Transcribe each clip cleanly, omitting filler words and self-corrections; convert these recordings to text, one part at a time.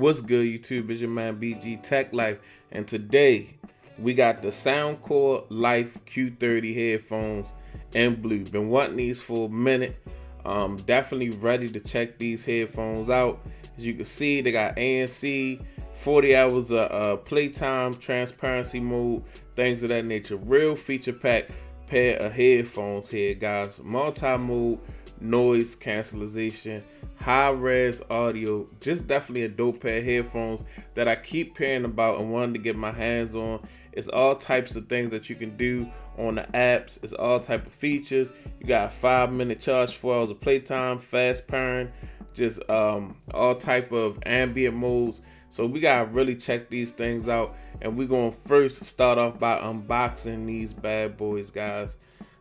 What's good, YouTube? It's your man BG Tech Life, and today we got the Soundcore Life Q30 headphones in blue. Been wanting these for a minute. Definitely ready to check these headphones out. As you can see, they got ANC, 40 hours of playtime, transparency mode, things of that nature. Real feature pack pair of headphones here, guys. Multi-mode, noise cancellation, high res audio. Just definitely a dope pair of headphones that I keep hearing about and wanting to get my hands on. It's all types of things that you can do on the apps. It's all type of features. You got a 5-minute charge, 4 hours of playtime, fast pairing, just all type of ambient modes. So we gotta really check these things out, and we're gonna first start off by unboxing these bad boys, guys.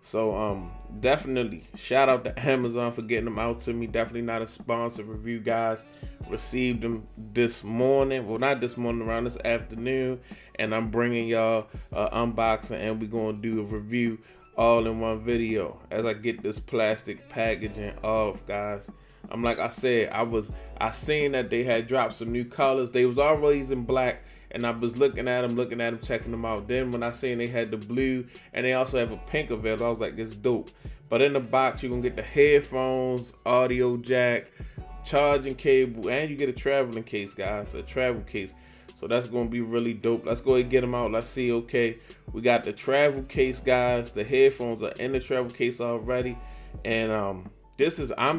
So definitely shout out to Amazon for getting them out to me. Definitely not a sponsored review, guys. Received them this morning, well, not this morning, around this afternoon, and I'm bringing y'all unboxing, and we're gonna do a review all in one video as I get this plastic packaging off, guys. Like I said, I seen that they had dropped some new colors. They was always in black, and I was looking at them, checking them out. Then when I seen they had the blue, and they also have a pink available, I was like, it's dope. But in the box, you're gonna get the headphones, audio jack, charging cable, and you get a traveling case, guys, a travel case. So that's gonna be really dope. Let's go ahead and get them out. Let's see. Okay, we got the travel case, guys. The headphones are in the travel case already, and this is, I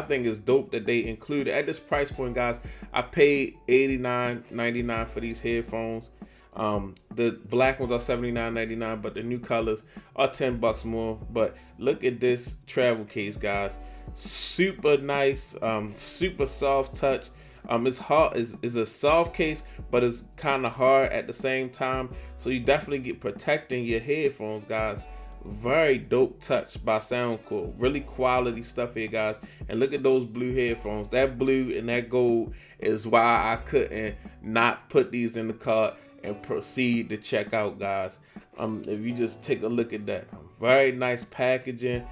think it's dope that they included at this price point, guys. I paid $89.99 for these headphones. The black ones are $79.99, but the new colors are $10 more. But look at this travel case, guys. Super nice, super soft touch. It's hard, is a soft case, but it's kind of hard at the same time. So you definitely get protecting your headphones, guys. Very dope touch by Soundcore. Really quality stuff here, guys. And look at those blue headphones. That blue and that gold is why I couldn't not put these in the cart and proceed to check out, guys. If you just take a look at that, very nice packaging.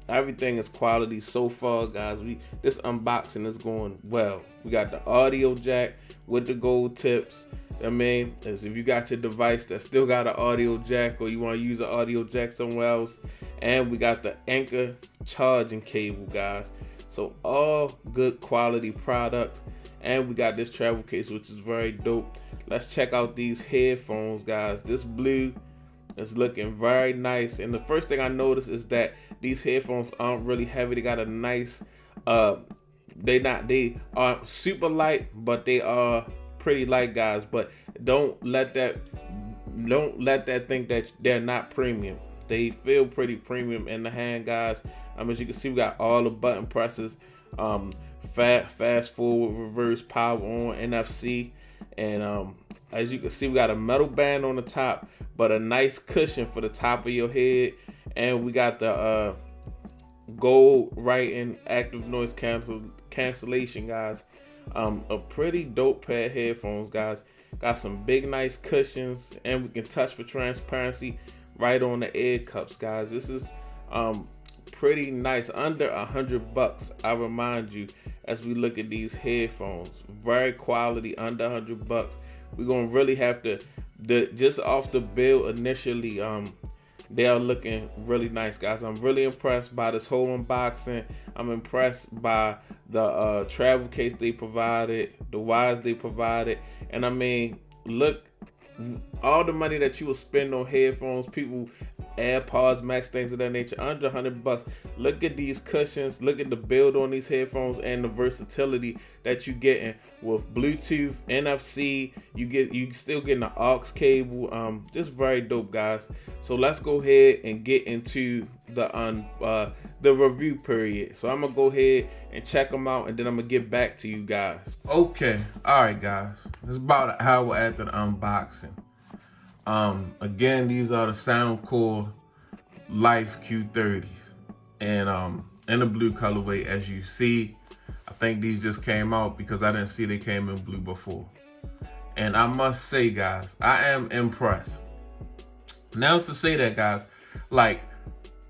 Everything is quality so far, guys. This unboxing is going well. We got the audio jack with the gold tips. I mean, as if you got your device that still got an audio jack, or you want to use an audio jack somewhere else. And we got the Anchor charging cable, guys. So all good quality products. And we got this travel case, which is very dope. Let's check out these headphones, guys. This blue is looking very nice. And the first thing I noticed is that these headphones aren't really heavy. They got a nice, they are super light, but they are pretty light, guys. But don't let that think that they're not premium. They feel pretty premium in the hand, guys. As you can see, we got all the button presses, fast forward, reverse, power on, NFC, and as you can see, we got a metal band on the top, but a nice cushion for the top of your head. And we got the gold writing, active noise cancellation, guys. A pretty dope pair of headphones, guys. Got some big nice cushions, and we can touch for transparency right on the ear cups, guys. This is pretty nice, under $100. I remind you, as we look at these headphones, very quality, under $100. We're gonna really have to, just off the bill initially, they are looking really nice, guys. I'm really impressed by this whole unboxing. I'm impressed by the travel case they provided, the wires they provided, and I mean, look, all the money that you will spend on headphones, people, AirPods Max, things of that nature, under $100. Look at these cushions, look at the build on these headphones, and the versatility that you getting with Bluetooth, NFC. You still getting the aux cable. Just very dope, guys. So let's go ahead and get into the review period. So I'm gonna go ahead and check them out, and then I'm gonna get back to you guys. Okay, all right, guys. It's about an hour after the unboxing. Again, these are the Soundcore Life Q30s, and in the blue colorway. As you see, I think these just came out because I didn't see they came in blue before. And I must say, guys, I am impressed. Now, to say that, guys, like,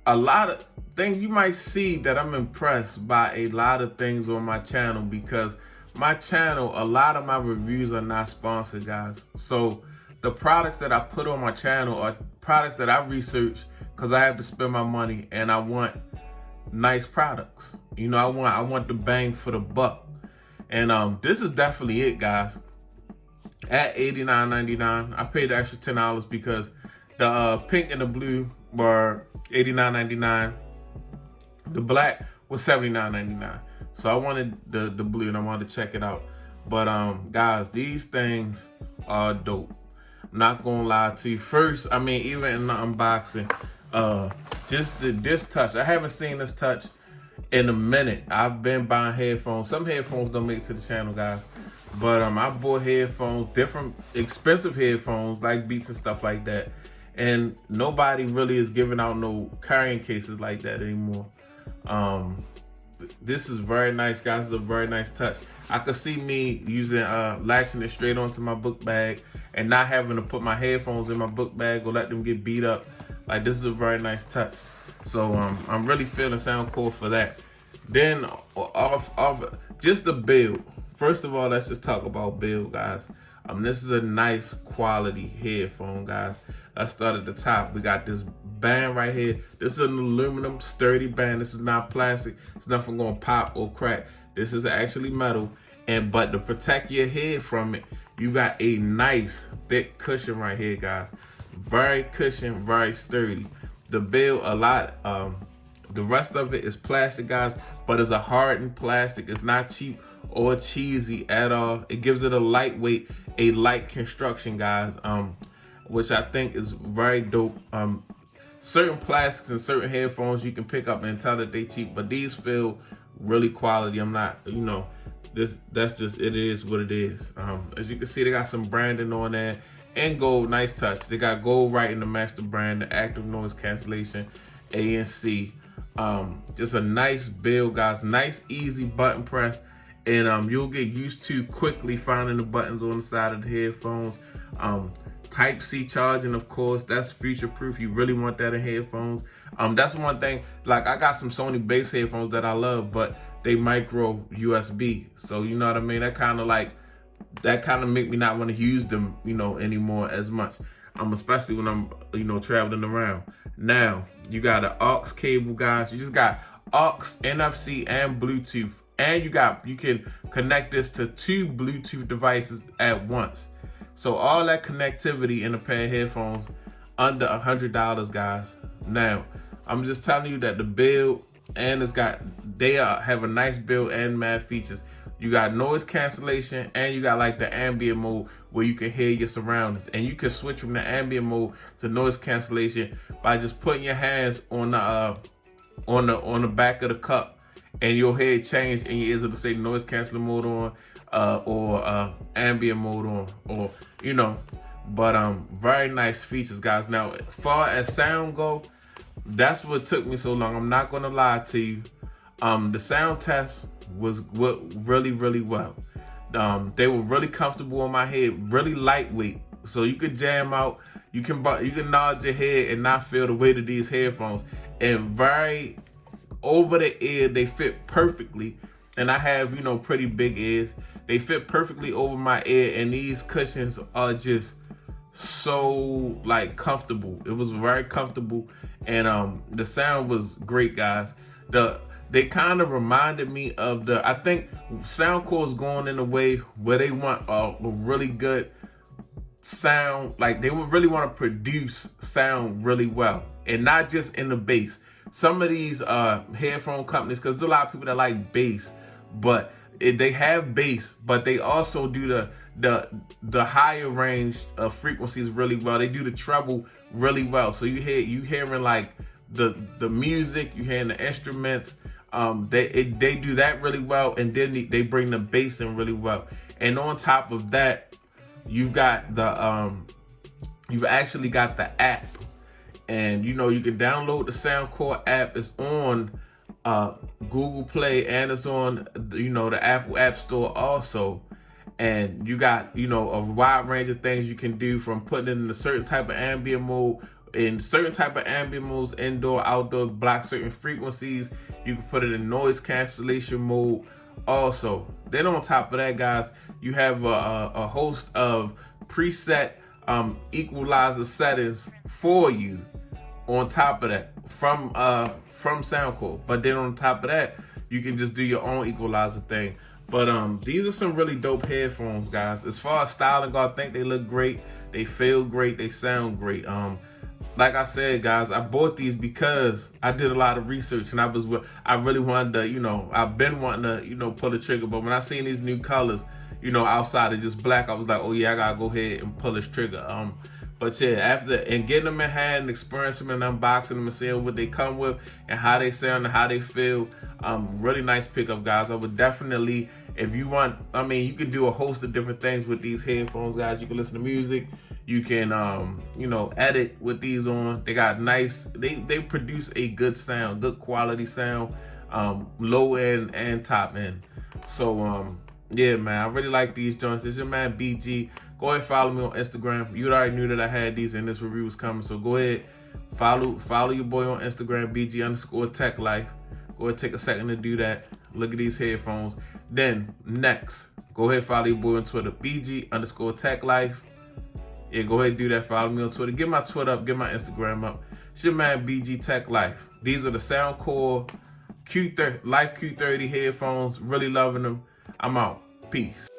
a lot of things you might see that I'm impressed by, a lot of things on my channel, because my channel, a lot of my reviews are not sponsored, guys. So the products that I put on my channel are products that I research because I have to spend my money and I want nice products. You know, I want the bang for the buck. And this is definitely it, guys. At $89.99, I paid the extra $10 because the pink and the blue were $89.99. The black was $79.99. So I wanted the blue and I wanted to check it out. But guys, these things are dope. I'm not gonna lie to you. First, I mean, even in the unboxing, just this touch. I haven't seen this touch in a minute. I've been buying headphones. Some headphones don't make it to the channel, guys. But I bought headphones, different expensive headphones like Beats and stuff like that. And nobody really is giving out no carrying cases like that anymore. This is very nice, guys. It's a very nice touch. I could see me using latching it straight onto my book bag and not having to put my headphones in my book bag or let them get beat up. Like, this is a very nice touch. So I'm really feeling Soundcore for that. Then off just the build. First of all, let's just talk about build, guys. This is a nice quality headphone, guys. Let's start at the top. We got this band right here. This is an aluminum sturdy band. This is not plastic. It's nothing gonna pop or crack. This is actually metal. But to protect your head from it, you got a nice thick cushion right here, guys. Very cushion, very sturdy. The build, a lot, the rest of it is plastic, guys, but it's a hardened plastic. It's not cheap or cheesy at all. It gives it a lightweight, a light construction, guys, which I think is very dope. Certain plastics and certain headphones you can pick up and tell that they cheap, but these feel really quality. I'm not, you know, that's just, it is what it is. As you can see, they got some branding on there and gold. Nice touch. They got gold right in the master brand, the active noise cancellation, ANC. Just a nice build, guys. Nice, easy button press. And you'll get used to quickly finding the buttons on the side of the headphones. Type-C charging, of course, that's future-proof. You really want that in headphones. That's one thing. Like, I got some Sony bass headphones that I love, but they micro USB. So, you know what I mean? That kind of make me not want to use them, you know, anymore as much. Especially when I'm, you know, traveling around. Now, you got an aux cable, guys. You just got aux, NFC, and Bluetooth. And you can connect this to 2 Bluetooth devices at once. So all that connectivity in a pair of headphones under $100, guys. Now, I'm just telling you that the build and they have a nice build and mad features. You got noise cancellation and you got like the ambient mode where you can hear your surroundings. And you can switch from the ambient mode to noise cancellation by just putting your hands on the back of the cup, and your head change and your ears will say noise canceling mode on. Or ambient mode on, or, you know, but very nice features, guys. Now, as far as sound go, that's what took me so long. I'm not gonna lie to you. The sound test was really well. They were really comfortable on my head, really lightweight, so you could jam out. You can nod your head and not feel the weight of these headphones. And very over the ear, they fit perfectly. And I have, you know, pretty big ears. They fit perfectly over my ear, and these cushions are just so, like, comfortable. It was very comfortable, and the sound was great, guys. They kind of reminded me of I think Soundcore is going in a way where they want a really good sound. Like, they would really want to produce sound really well, and not just in the bass. Some of these headphone companies, because there's a lot of people that like bass, but they have bass, but they also do the higher range of frequencies really well. They do the treble really well. So you hearing like the music, you hearing the instruments. They do that really well, and then they bring the bass in really well. And on top of that, you've actually got the app, and you know you can download the Soundcore app. It's on Google Play, and it's on, you know, the Apple App Store also. And you got, you know, a wide range of things you can do, from putting in a certain type of ambient mode, in certain type of ambient modes, indoor, outdoor, block certain frequencies. You can put it in noise cancellation mode, Also, then on top of that, guys, you have a host of preset equalizer settings for you on top of that from Soundcore. But then on top of that, you can just do your own equalizer thing. But these are some really dope headphones, guys. As far as styling go, I think they look great. They feel great. They sound great. Like I said, guys, I bought these because I did a lot of research and I really wanted to, I've been wanting to, pull the trigger. But when I seen these new colors, outside of just black, I was like, oh yeah, I gotta go ahead and pull this trigger. But yeah, after and getting them in hand and experiencing them and unboxing them and seeing what they come with and how they sound and how they feel, really nice pickup, guys. I would definitely, if you want, you can do a host of different things with these headphones, guys. You can listen to music. You can, edit with these on. They got nice, they produce a good sound, good quality sound, low end and top end. So, yeah, man, I really like these joints. It's your man BG. Go ahead and follow me on Instagram. You already knew that I had these and this review was coming. So go ahead, follow your boy on Instagram, BG_Tech Life. Go ahead, take a second to do that. Look at these headphones. Then next, go ahead, follow your boy on Twitter, BG_Tech Life. Yeah, go ahead and do that. Follow me on Twitter. Get my Twitter up. Get my Instagram up. It's your man BG Tech Life. These are the Soundcore Q30 Life Q30 headphones. Really loving them. I'm out. Peace.